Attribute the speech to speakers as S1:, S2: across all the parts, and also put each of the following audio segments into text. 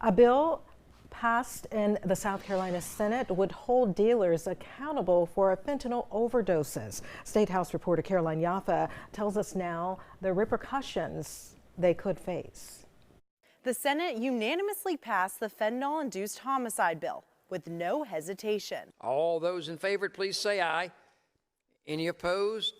S1: A bill passed in the South Carolina Senate would hold dealers accountable for fentanyl overdoses. State House reporter Caroline Yaffa tells us now the repercussions they could face.
S2: The Senate unanimously passed the fentanyl-induced homicide bill with no hesitation.
S3: All those in favor, please say aye. Any opposed?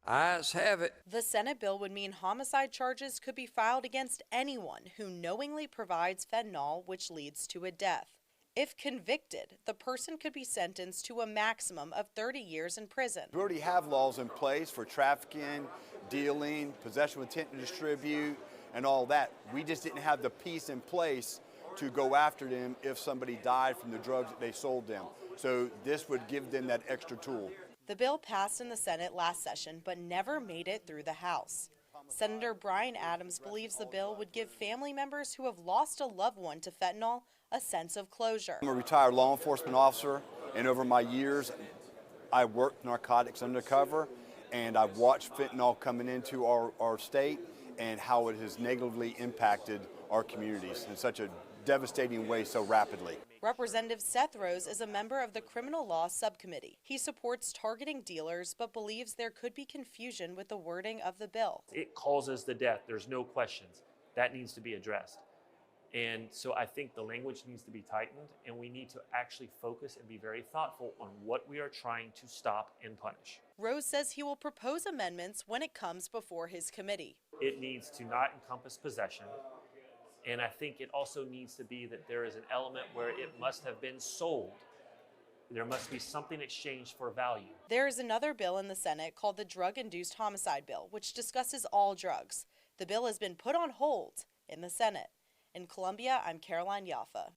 S3: Ayes have it.
S2: The Senate bill would mean homicide charges could be filed against anyone who knowingly provides fentanyl, which leads to a death. If convicted, the person could be sentenced to a maximum of 30 years in prison.
S4: We already have laws in place for trafficking, dealing, possession with intent to distribute, and all that. We just didn't have the piece in place to go after them if somebody died from the drugs that they sold them. So this would give them that extra tool.
S2: The bill passed in the Senate last session but never made it through the House. Senator Brian Adams believes the bill would give family members who have lost a loved one to fentanyl a sense of closure.
S4: I'm a retired law enforcement officer, and over my years, I worked narcotics undercover, and I've watched fentanyl coming into our state and how it has negatively impacted our communities in such a devastating way so rapidly.
S2: Representative Seth Rose is a member of the Criminal Law Subcommittee. He supports targeting dealers but believes there could be confusion with the wording of the bill.
S5: It causes the death. There's no questions. That needs to be addressed. And so I think the language needs to be tightened, and we need to actually focus and be very thoughtful on what we are trying to stop and punish.
S2: Rose says he will propose amendments when it comes before his committee.
S5: It needs to not encompass possession. And I think it also needs to be that there is an element where it must have been sold. There must be something exchanged for value.
S2: There is another bill in the Senate called the Drug-Induced Homicide Bill, which discusses all drugs. The bill has been put on hold in the Senate. In Columbia, I'm Caroline Yaffa.